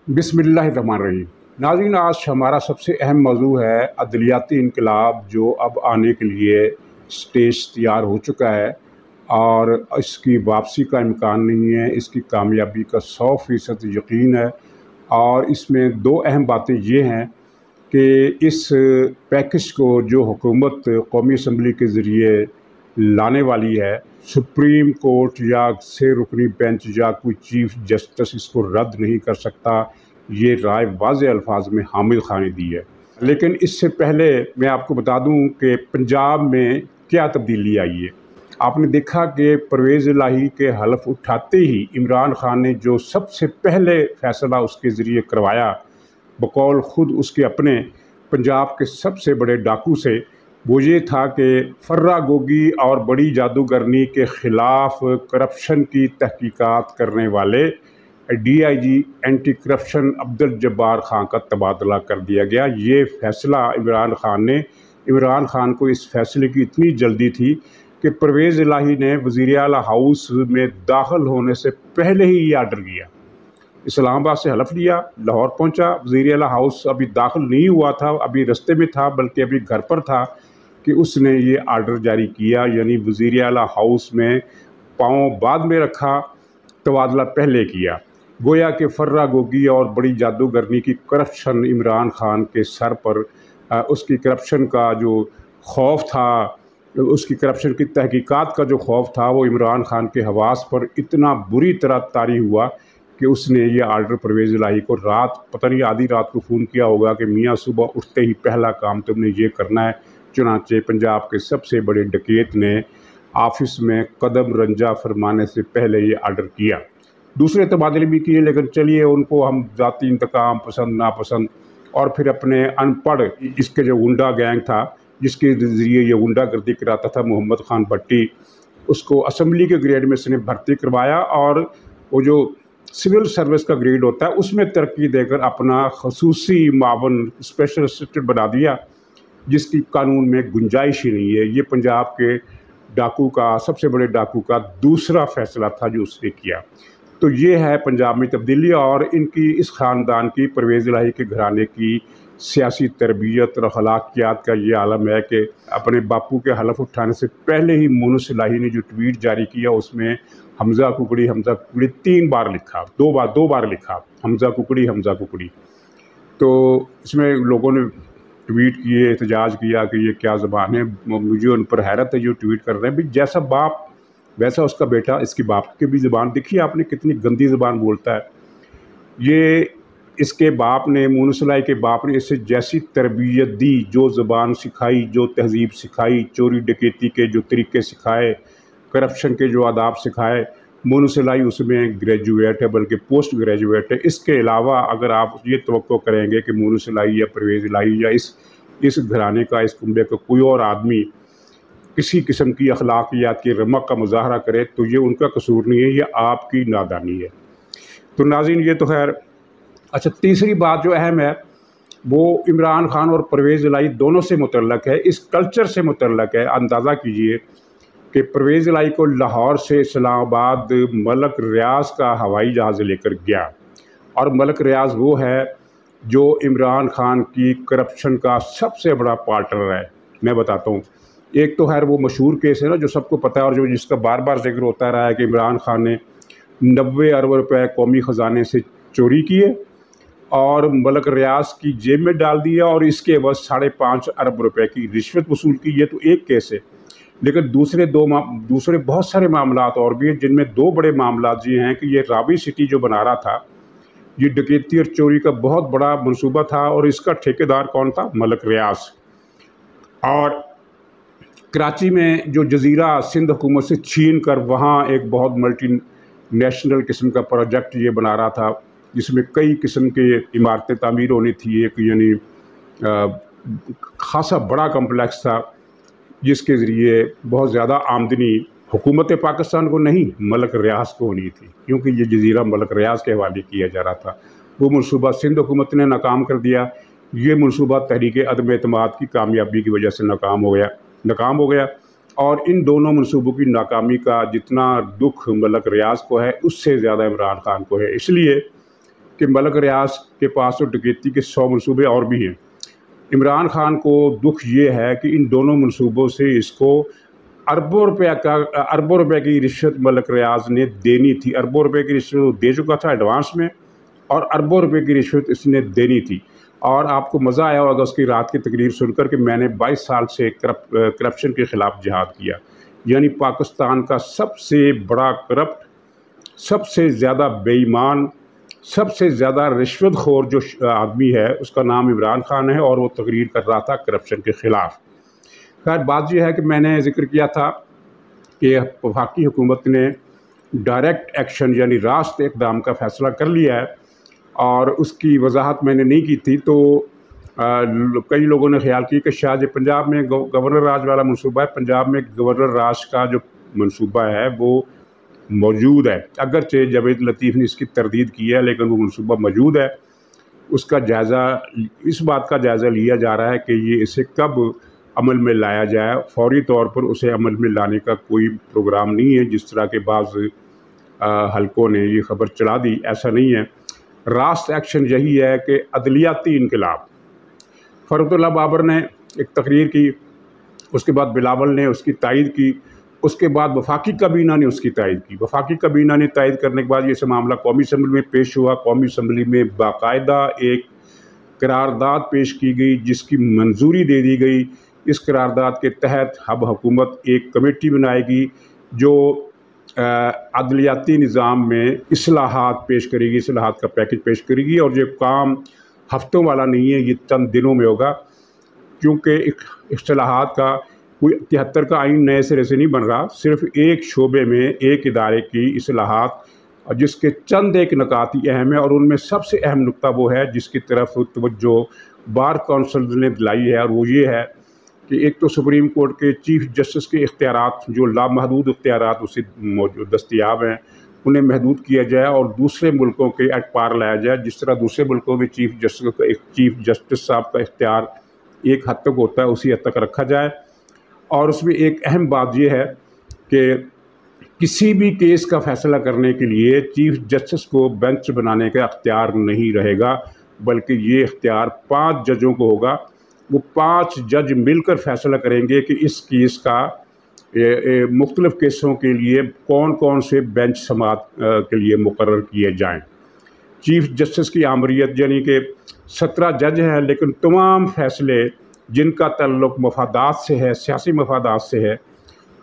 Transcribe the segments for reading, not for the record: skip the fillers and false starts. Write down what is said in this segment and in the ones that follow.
बिस्मिल्लाहिर्रहमानिर्रहीम। नाज़रीन, आज हमारा सबसे अहम मौजू है अदलियाती इनकलाब, जो अब आने के लिए स्टेज तैयार हो चुका है और इसकी वापसी का इम्कान नहीं है। इसकी कामयाबी का 100% यकीन है। और इसमें दो अहम बातें ये हैं कि इस पैकेज को जो हुकूमत कौमी असम्बली के ज़रिए लाने वाली है, सुप्रीम कोर्ट या से रुकनी बेंच या कोई चीफ जस्टिस इसको रद्द नहीं कर सकता। ये राय वाज़े अल्फाज में हामिद खान ने दी है। लेकिन इससे पहले मैं आपको बता दूं कि पंजाब में क्या तब्दीली आई है। आपने देखा कि परवेज़ इलाही के हलफ उठाते ही इमरान खान ने जो सबसे पहले फ़ैसला उसके ज़रिए करवाया, बकौल ख़ुद उसके अपने पंजाब के सबसे बड़े डाकू से, वो ये था कि फर्रा गोगी और बड़ी जादूगरनी के ख़िलाफ़ करप्शन की तहकीकात करने वाले DIG anti corruption Abdul Jabbar Khan का तबादला कर दिया गया। ये फ़ैसला इमरान खान को इस फ़ैसले की इतनी जल्दी थी कि परवेज़ इलाही ने वज़ीर आला हाउस में दाखिल होने से पहले ही ये आर्डर किया। इस्लामाबाद से हलफ लिया, लाहौर पहुंचा, वज़ीर आला हाउस अभी दाखिल नहीं हुआ था, अभी रास्ते में था, बल्कि अभी घर पर था कि उसने ये आर्डर जारी किया। यानी वज़ीर आला हाउस में पाँव बाद में रखा, तबादला पहले किया। गोया कि फर्रा गोगी और बड़ी जादूगरनी की करप्शन इमरान खान के सर पर उसकी करप्शन का जो खौफ था, उसकी करप्शन की तहकीकात का जो खौफ था, वो इमरान खान के हवास पर इतना बुरी तरह तारी हुआ कि उसने ये आर्डर परवेज़ इलाही को पता नहीं आधी रात को फ़ोन किया होगा कि मियाँ सुबह उठते ही पहला काम तुमने ये करना है। चुनांचे पंजाब के सबसे बड़े डकैत ने ऑफिस में कदम रंजा फरमाने से पहले ये आर्डर किया। दूसरे तबादले भी किए, लेकिन चलिए उनको हम ज़ाती इंतकाम पसंद नापसंद, और फिर अपने अनपढ़ इसके जो गुंडा गैंग था जिसके ज़रिए ये गुंडागर्दी कराता था, मोहम्मद खान भट्टी, उसको असम्बली के ग्रेड में इसने भर्ती करवाया और वो जो सिविल सर्विस का ग्रेड होता है उसमें तरक्की देकर अपना खसूसी मावन स्पेशल असिस्टेंट बना दिया, जिसकी कानून में गुंजाइश ही नहीं है। ये पंजाब के डाकू का, सबसे बड़े डाकू का दूसरा फ़ैसला था जो उसने किया। तो ये है पंजाब में तब्दीली, और इनकी इस ख़ानदान की, परवेज़ इलाही के घराने की सियासी तरबियत और अखलाकियात का ये आलम है कि अपने बापू के हलफ उठाने से पहले ही मुनस इलाही ने जो ट्वीट जारी किया उसमें हमज़ा कुकड़ी 3 बार लिखा, दो बार लिखा हमज़ा कुकड़ी। तो इसमें लोगों ने ट्वीट किए, एहतजाज किया कि ये क्या ज़बान है। मुझे उन पर हैरत है जो ट्वीट कर रहे हैं। भाई जैसा बाप वैसा उसका बेटा, इसकी बाप की भी ज़बान देखिए आपने, कितनी गंदी ज़बान बोलता है। ये इसके बाप ने, मुनस इलाही के बाप ने इसे जैसी तरबियत दी, जो ज़बान सिखाई, जो तहज़ीब सिखाई, चोरी डकैती के जो तरीके सिखाए, करप्शन के जो आदाब सिखाए, मुनस इलाही उसमें ग्रेजुएट है, बल्कि पोस्ट ग्रेजुएट है। इसके अलावा अगर आप ये तवक्को करेंगे कि मुनस इलाही या परवेज़ इलाही या इस घराने का, इस कुंबे का कोई और आदमी किसी किस्म की अखलाकियात की रमक का मुजाहरा करे, तो ये उनका कसूर नहीं है, ये आपकी नादानी है। तो नाज़रीन, ये तो खैर अच्छा। तीसरी बात जो अहम है वो इमरान खान और परवेज़ इलाही दोनों से मुतल्लक है, इस कल्चर से मुतल्लक है। अंदाज़ा कीजिए कि परवेज़ इलाही को लाहौर से इस्लामाबाद मलक रियाज़ का हवाई जहाज़ लेकर गया, और मलक रियाज़ वो है जो इमरान खान की करप्शन का सबसे बड़ा पार्टनर है। मैं बताता हूँ, एक तो खैर वो मशहूर केस है ना जो सबको पता है और जो जिसका बार बार जिक्र होता रहा है कि इमरान खान ने 90 अरब रुपए कौमी ख़जाने से चोरी किए और मलक रियाज़ की जेब में डाल दिया, और इसके एवज़ 5.5 अरब रुपए की रिश्वत वसूल की। ये तो एक केस है, लेकिन दूसरे बहुत सारे मामलात और भी हैं, जिनमें 2 बड़े मामलात ये हैं कि ये रावी सिटी जो बना रहा था, ये डकैती और चोरी का बहुत बड़ा मंसूबा था, और इसका ठेकेदार कौन था? मलक रियाज़। और कराची में जो जजीरा सिंध हुकूमत से छीन कर वहाँ एक बहुत मल्टी नेशनल किस्म का प्रोजेक्ट ये बना रहा था, जिसमें कई किस्म के इमारतें तामीर होनी थी। एक यानी खासा बड़ा कम्प्लेक्स था जिसके ज़रिए बहुत ज़्यादा आमदनी हुकूमत पाकिस्तान को नहीं, मलक रियाज़ को होनी थी, क्योंकि ये जजीरा मलक रियाज़ के हवाले किया जा रहा था। वो मनसूबा सिंध हुकूमत ने नाकाम कर दिया। ये मनसूबा तहरीक अदम एतमाद की कामयाबी की वजह से नाकाम हो गया। और इन दोनों मनसूबों की नाकामी का जितना दुख मलक रियाज़ को है, उससे ज़्यादा इमरान खान को है। इसलिए کہ मलक रियाज के पास तो डकैती के 100 मनसूबे और भी हैं। इमरान खान को दुख ये है कि इन दोनों मनसूबों से इसको अरबों रुपए की रिश्वत मलक रियाज ने देनी थी। अरबों रुपए की रिश्वत वो दे चुका था एडवांस में, और अरबों रुपए की रिश्वत इसने देनी थी। और आपको मज़ा आया होगा उसकी रात की तकरीर सुनकर कि मैंने 22 साल से करप्शन के ख़िलाफ़ जिहाद किया। यानी पाकिस्तान का सबसे बड़ा करप्ट, सबसे ज़्यादा बेईमान, सबसे ज़्यादा रिश्वतखोर जो आदमी है उसका नाम इमरान खान है, और वो तकरीर कर रहा था करप्शन के ख़िलाफ़। खैर बात यह है कि मैंने ज़िक्र किया था कि वफाकी हुकूमत ने डायरेक्ट एक्शन यानी रास्त इक़दाम का फ़ैसला कर लिया है, और उसकी वजाहत मैंने नहीं की थी। तो कई लोगों ने ख्याल किया कि शायद ये पंजाब में गवर्नर राज वाला मनसूबा है। पंजाब में गवर्नर राज का जो मनसूबा है वो मौजूद है, अगरचे जावेद लतीफ़ ने इसकी तरदीद की है, लेकिन वो मनसूबा मौजूद है। उसका जायज़ा, इस बात का जायज़ा लिया जा रहा है कि ये इसे कब अमल में लाया जाए। फौरी तौर पर उसे अमल में लाने का कोई प्रोग्राम नहीं है, जिस तरह के बाज़ हलकों ने ये ख़बर चला दी, ऐसा नहीं है। रास्त एक्शन यही है कि अदलियाती इनकलाब। फ़रूख़ुल्लाह बाबर ने एक तकरीर की, उसके बाद बिलावल ने उसकी तायद की, उसके बाद वफाकी काबीना ने उसकी तायद की। वफाकी काबीना ने तायद करने के बाद ये मामला कौमी असम्बली में पेश हुआ। कौमी असम्बली में बाकायदा एक करारदाद पेश की गई जिसकी मंजूरी दे दी गई। इस करारदाद के तहत अब हुकूमत एक कमेटी बनाएगी जो अदलियाती निज़ाम में इस्लाहात पेश करेगी, इस्लाहात का पैकेज पेश करेगी। और ये काम हफ्तों वाला नहीं है, ये चंद दिनों में होगा, क्योंकि इस्लाहात का कोई 73 का आइन नए सिरे से नहीं बन रहा। सिर्फ एक शोबे में एक इदारे की इस्लाहात, जिसके चंद एक नुकात ही अहम है, और उनमें सबसे अहम नुक्ता वो है जिसकी तरफ तवज्जो बार कौंसिल ने दिलाई है, और वो ये है कि एक तो सुप्रीम कोर्ट के चीफ जस्टिस के इख्तियारात, जो लामहदूद इख्तियारात उसे मौजूद दस्तयाब हैं, उन्हें महदूद किया जाए, और दूसरे मुल्कों के एट पार लाया जाए। जिस तरह दूसरे मुल्कों में चीफ जस्टिस साहब का इख्तियार एक हद तक होता है, उसी हद तक रखा जाए। और उसमें एक अहम बात यह है कि किसी भी केस का फ़ैसला करने के लिए चीफ जस्टिस को बेंच बनाने का इख्तियार नहीं रहेगा, बल्कि ये इख्तियार 5 जजों को होगा। वो 5 जज मिलकर फ़ैसला करेंगे कि इस केस का मुख्तलिफ़ केसों के लिए कौन कौन से बेंच समात के लिए मुकर्रर किए जाएँ। चीफ जस्टिस की आमरीत यानी कि 17 जज हैं, लेकिन तमाम फ़ैसले जिनका ताल्लुक़ मफादात से है, सियासी मफादात से है,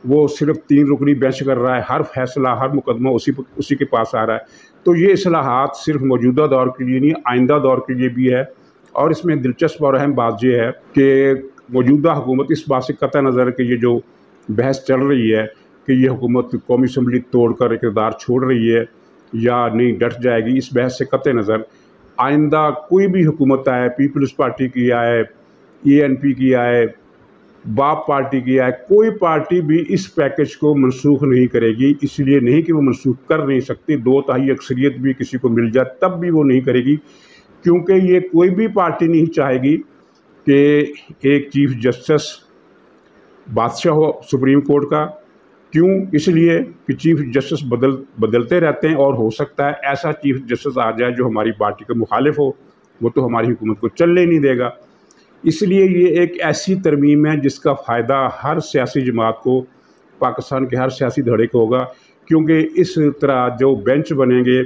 वो सिर्फ 3 रुकनी बेंच कर रहा है। हर फैसला, हर मुकदमा उसी के पास आ रहा है। तो ये इस्लाहात सिर्फ मौजूदा दौर के लिए नहीं, आइंदा दौर के लिए भी है। और इसमें दिलचस्प और अहम बात यह है कि मौजूदा हुकूमत इस बात से कतई नज़र कि ये जो बहस चल रही है कि ये हुकूमत कौमी असम्बली तोड़ कर इक़्तिदार छोड़ रही है या नहीं डट जाएगी, इस बहस से कतई नज़र आइंदा कोई भी हुकूमत आए, पीपल्स पार्टी की आए, ANP की आए, बाप पार्टी की आए, कोई पार्टी भी इस पैकेज को मनसूख नहीं करेगी। इसलिए नहीं कि वो मनसूख कर नहीं सकती, 2/3 अक्सरियत भी किसी को मिल जाए तब भी वो नहीं करेगी, क्योंकि ये कोई भी पार्टी नहीं चाहेगी कि एक चीफ जस्टिस बादशाह हो सुप्रीम कोर्ट का। क्यों? इसलिए कि चीफ जस्टिस बदलते रहते हैं, और हो सकता है ऐसा चीफ जस्टिस आ जाए जो हमारी पार्टी के मुखालिफ हो, वो तो हमारी हुकूमत को चलने नहीं देगा। इसलिए ये एक ऐसी तरमीम है जिसका फ़ायदा हर सियासी जमात को, पाकिस्तान के हर सियासी धड़े को होगा, क्योंकि इस तरह जो बेंच बनेंगे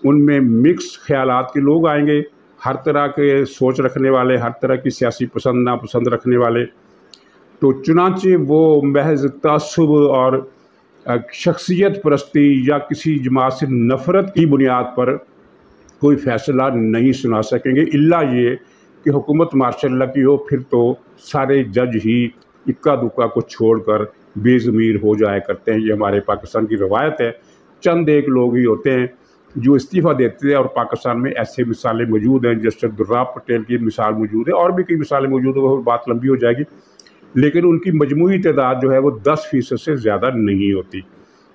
उनमें मिक्स ख्यालात के लोग आएंगे, हर तरह के सोच रखने वाले, हर तरह की सियासी पसंद नापसंद रखने वाले। तो चुनांचे वो महज तअस्सुब और शख्सियत परस्ती या किसी जमात से नफ़रत की बुनियाद पर कोई फ़ैसला नहीं सुना सकेंगे, इल्ला ये कि हुकूमत माशाअल्लाह की हो, फिर तो सारे जज ही इक्का दुक्का को छोड़कर बेज़मीर हो जाया करते हैं। ये हमारे पाकिस्तान की रवायत है। चंद एक लोग ही होते हैं जो इस्तीफ़ा देते हैं, और पाकिस्तान में ऐसे मिसालें मौजूद हैं। जस्टिस दुर्राब पटेल की मिसाल मौजूद है, और भी कई मिसालें मौजूद हैं, वो बात लंबी हो जाएगी। लेकिन उनकी मजमूई तादाद जो है वो 10% से ज़्यादा नहीं होती।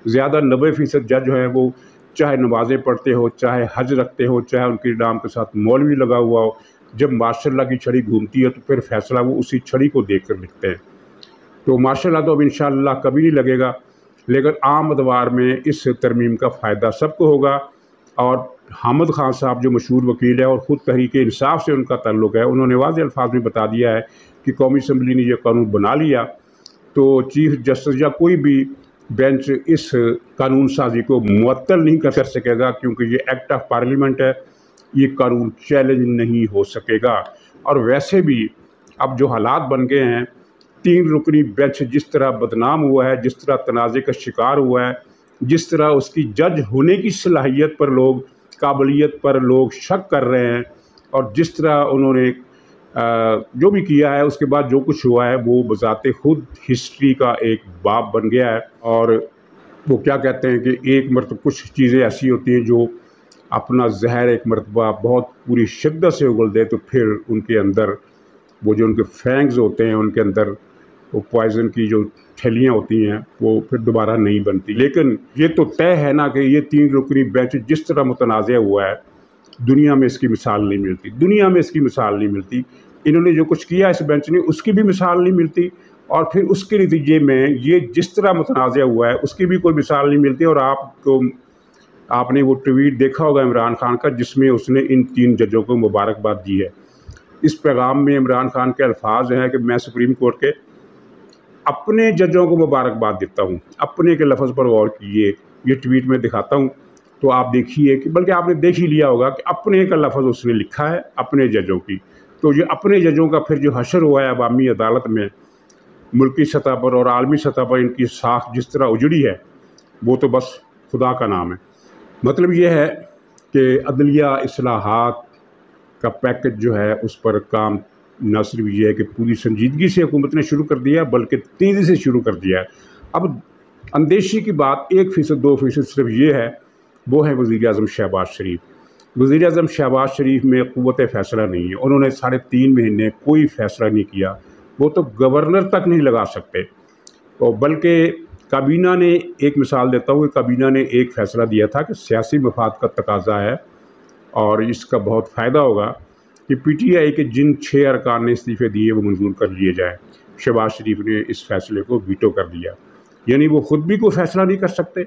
ज़्यादा 90% जज जो है वो चाहे नमाज़ें पढ़ते हो, चाहे हज रखते हो, चाहे उनके नाम के साथ मौलवी लगा हुआ हो, जब माशाअल्लाह की छड़ी घूमती है तो फिर फ़ैसला वो उसी छड़ी को देख कर लिखते हैं। तो माशाअल्लाह तो अब इंशाअल्लाह कभी नहीं लगेगा, लेकिन आम अदवार में इस तरमीम का फ़ायदा सबको होगा। और حامد خان صاحب جو مشہور وکیل ہے اور خود تحریک انصاف سے ان کا تعلق ہے، انہوں نے واضح الفاظ میں بتا دیا ہے کہ قومی اسمبلی نے یہ قانون بنا لیا تو چیف جسٹس یا کوئی بھی بینچ اس قانون سازی کو معطل نہیں کر سکے گا، کیونکہ یہ ایکٹ آف پارلیمنٹ ہے، یہ قانون چیلنج نہیں ہو سکے گا۔ اور ویسے بھی اب جو حالات بن گئے ہیں، 3 رکنی بینچ جس طرح بدنام ہوا ہے، جس طرح تنازع کا شکار ہوا ہے، جس طرح اس کی جج ہونے کی صلاحیت پر لوگ، قابلیت پر لوگ شک کر رہے ہیں، اور جس طرح انہوں نے جو بھی کیا ہے اس کے بعد جو کچھ ہوا ہے وہ بذات خود ہسٹری کا ایک باب بن گیا ہے۔ اور وہ کیا کہتے ہیں کہ ایک مرتبہ کچھ چیزیں ایسی ہوتی ہیں جو اپنا زہر ایک مرتبہ بہت پوری شدت سے اگل دے تو پھر ان کے اندر وہ جو ان کے فینگز ہوتے ہیں، ان کے اندر وہ پوائزن کی جو تھیلیاں ہوتی ہیں وہ پھر دوبارہ نہیں بنتی۔ لیکن یہ تو طے ہے نا کہ یہ 3 رکنی بینچ جس طرح متنازع ہوا ہے، دنیا میں اس کی مثال نہیں ملتی، دنیا میں اس کی مثال نہیں ملتی۔ انہوں نے جو کچھ کیا اس بینچ نے، اس کی بھی مثال نہیں ملتی، اور پھر اس کے نتیجے میں یہ جس طرح متنازع ہوا ہے اس کی بھی کوئی مثال نہیں ملتی۔ اور آپ نے وہ ٹویٹ دیکھا ہوگا عمران خان کا، جس میں اس نے ان 3 ججوں کو مبارکباد دی ہے۔ اس پیغام میں عمران خان کے الفاظ ہیں کہ میں سپریم کورٹ کے اپنے ججوں کو مبارکباد دیتا ہوں۔ اپنے کے لفظ پر غور کیجیے، یہ ٹویٹ میں دکھاتا ہوں تو آپ دیکھیے کہ بلکہ آپ نے دیکھ ہی لیا ہوگا کہ اپنے کا لفظ اس نے لکھا ہے اپنے ججوں کی۔ تو یہ اپنے ججوں کا پھر جو حشر ہوا ہے عوامی عدالت میں، ملکی سطح پر اور عالمی سطح پر ان کی ساکھ جس طرح اجڑی ہے، وہ تو بس خدا کا نام ہے۔ مطلب یہ ہے کہ عدلیہ اصلاحات کا پیکج جو ہے اس پر کام نہ صرف یہ ہے کہ پوری سنجیدگی سے حکومت نے شروع کر دیا بلکہ تیزی سے شروع کر دیا ہے۔ اب اندیشی کی بات 1% 2% صرف یہ ہے، وہ ہے وزیر اعظم شہباز شریف۔ وزیر اعظم شہباز شریف میں قوت فیصلہ نہیں ہے، انہوں نے 3.5 مہینے کوئی فیصلہ نہیں کیا، وہ تو گورنر تک نہیں لگا سکتے۔ بلکہ کابینہ نے، ایک مثال دیتا ہوں کہ کابینہ نے ایک فیصلہ دیا تھا کہ سیاسی مفاد کا تقاضا ہے اور اس کا بہت فائدہ ہوگا کہ پی ٹی آئی کے جن 6 ارکان نے استعفے دیے وہ منظور کر لیے جائیں۔ شہباز شریف نے اس فیصلے کو ویٹو کر دیا، یعنی وہ خود بھی کوئی فیصلہ نہیں کر سکتے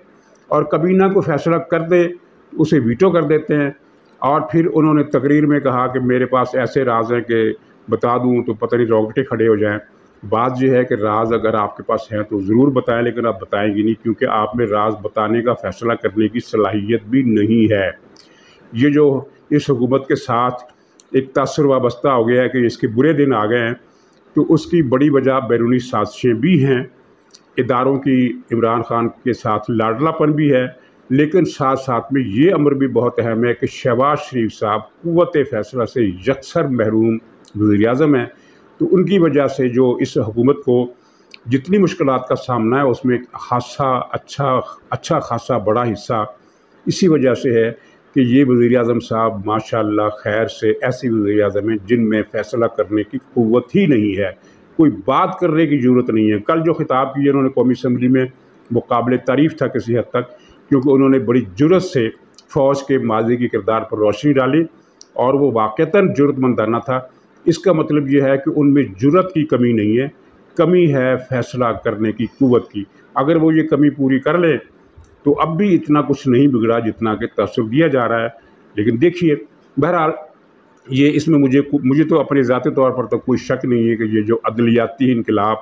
اور کابینہ کو فیصلہ کر دے اسے ویٹو کر دیتے ہیں۔ اور پھر انہوں نے تقریر میں کہا کہ میرے پاس ایسے راز ہیں کہ بتا دوں تو پتہ نہیں روگٹے کھڑے ہو جائیں۔ بات یہ ہے کہ راز اگر آپ کے پاس ہیں تو ضرور بتائیں، لیکن آپ بتائیں گی نہیں کیونکہ آپ میں راز بتانے کا فیصلہ کرنے کی صلاحیت بھی نہیں ہے۔ یہ جو اس حکومت کے ساتھ ایک تاثر وابستہ ہو گیا ہے کہ اس کے برے دن آ گئے ہیں، تو اس کی بڑی وجہ بیرونی سازشیں بھی ہیں، اداروں کی عمران خان کے ساتھ لاڈلا پن بھی ہے، لیکن ساتھ ساتھ میں یہ امر بھی بہت اہم ہے کہ شہباز شریف صاحب قوت فیصلہ سے یکسر محروم وزیر اعظم ہیں۔ تو ان کی وجہ سے جو اس حکومت کو جتنی مشکلات کا سامنا ہے اس میں اچھا خاصا بڑا حصہ اسی وجہ سے ہے کہ یہ وزیر اعظم صاحب ماشاءاللہ خیر سے ایسی وزیر اعظم ہیں جن میں فیصلہ کرنے کی قوت ہی نہیں ہے، کوئی بات کرنے کی ضرورت نہیں ہے۔ کل جو خطاب کیا انہوں نے قومی اسمبلی میں، وہ قابل تعریف تھا کسی حد تک، کیونکہ انہوں نے بڑی جرأت سے فوج کے ماضی کے کردار پر روشنی ڈالی اور وہ واقعتاً جرأت مندانہ تھا۔ اس کا مطلب یہ ہے کہ ان میں جرأت کی کمی نہیں ہے، کمی ہے فیصلہ کرنے کی قوت کی۔ اگر وہ یہ کمی پوری کر لیں تو اب بھی اتنا کچھ نہیں بگڑا جتنا کہ تاثر دیا جا رہا ہے۔ لیکن دیکھیے، بہرحال یہ اس میں مجھے تو اپنے ذاتی طور پر تو کوئی شک نہیں ہے کہ یہ جو عدلیاتی انقلاب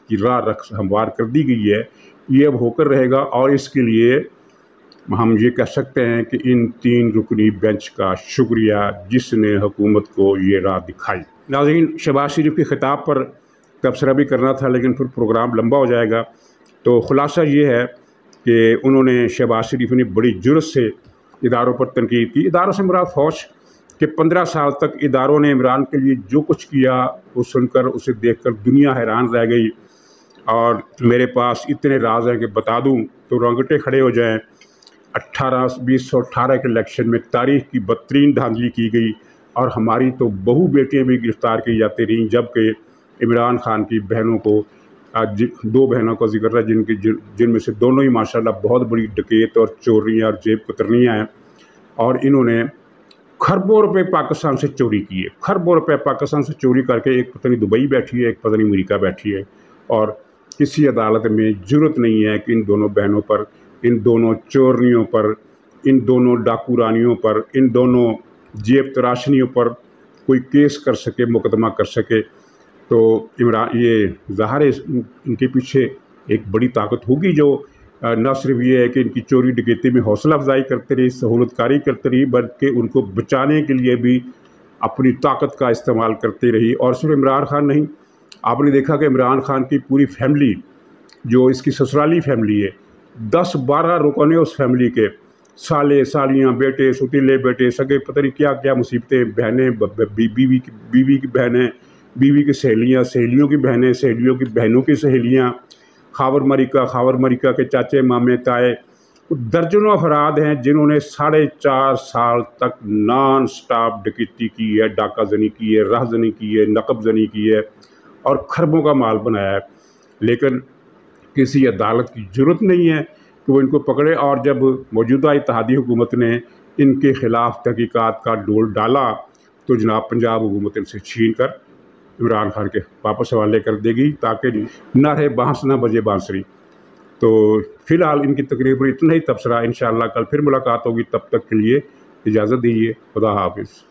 کی راہ ہموار کر دی گئی ہے یہ اب ہو کر رہے گا، اور اس کے لیے ہم یہ کہہ سکتے ہیں کہ ان 3 رکنی بینچ کا شکریہ جس نے حکومت کو یہ راہ دکھائی۔ ناظرین، شہباز شریف کے خطاب پر تبصرہ بھی کرنا تھا لیکن پھر پروگرام لمبا ہو جائے گا، تو خلاصہ یہ ہے کہ انہوں نے، شہباز شریف نے بڑی جرأت سے اداروں پر تنقید کی۔ اداروں سے مراد فوج کہ 15 سال تک اداروں نے عمران کے لیے جو کچھ کیا وہ سن کر، اسے دیکھ کر دنیا حیران رہ گئی، اور میرے پاس اتنے راز ہیں کہ بتا دوں تو رونگٹے کھڑے ہو جائیں۔ 2018 کے الیکشن میں تاریخ کی بدترین دھاندلی کی گئی اور ہماری تو بہو بیٹیاں بھی گرفتار کی جاتی رہیں، جبکہ عمران خان کی بہنوں کو، 2 بہنوں کا ذکر ہے جن میں سے دونوں ہی ماشاءاللہ بہت بڑی ڈکیت اور چوریاں اور جیب کترنیاں ہیں، اور انہوں نے کھربوں روپے پاکستان سے چوری کیے، کھربوں روپے پاکستان سے چوری کر کے ایک پتہ نہیں دبئی بیٹھی ہے، ایک پتہ نہیں امریکہ بیٹھی ہے، اور کسی عدالت میں جرأت نہیں ہے کہ ان دونوں بہنوں پر، ان دونوں چورنیوں پر इन दोनों डाकू रानियों पर, इन दोनों जेब तराशनियों पर कोई केस कर सके, मुकदमा कर सके। तो इमरान ये ज़ाहिर है इनके पीछे एक बड़ी ताकत होगी जो न सिर्फ ये है कि इनकी चोरी डकैती में हौसला अफजाई करते रही, सहूलतकारी करते रही, बल्कि उनको बचाने के लिए भी अपनी ताकत का इस्तेमाल करते रही। और सिर्फ इमरान खान नहीं, आपने देखा कि इमरान खान की पूरी फैमिली, जो इसकी ससुराली फैमिली है, 10-12 रुकने उस फैमिली के, साले सालियाँ, बेटे सुतीले बेटे, सगे, पता नहीं क्या क्या मुसीबतें, बहनें, बीवी की बहनें, बीवी की सहेलियाँ, सहेलियों की बहनें, सहेलियों की बहनों की सहेलियाँ, खावर मरिका के चाचे मामे ताए, दर्जनों अफराद हैं जिन्होंने 4.5 साल तक नॉन स्टॉप डकैती की है, डाका जनी की है, राहजनी की है, नकब जनी की है और खरबों का माल बनाया है। लेकिन किसी अदालत की ज़रूरत नहीं है कि वो इनको पकड़े। और जब मौजूदा इत्तेहादी हुकूमत ने इनके ख़िलाफ़ तहकीकात का डोल डाला तो जनाब पंजाब हुकूमत इनसे छीन कर इमरान खान के वापस हवाले कर देगी, ताकि ना रहे बांस ना बजे बांसुरी। तो फ़िलहाल इनकी तकरीर पर इतना ही तबसरा। इंशाअल्लाह कल फिर मुलाकात होगी, तब तक के लिए इजाज़त दीजिए। खुदा हाफिज़।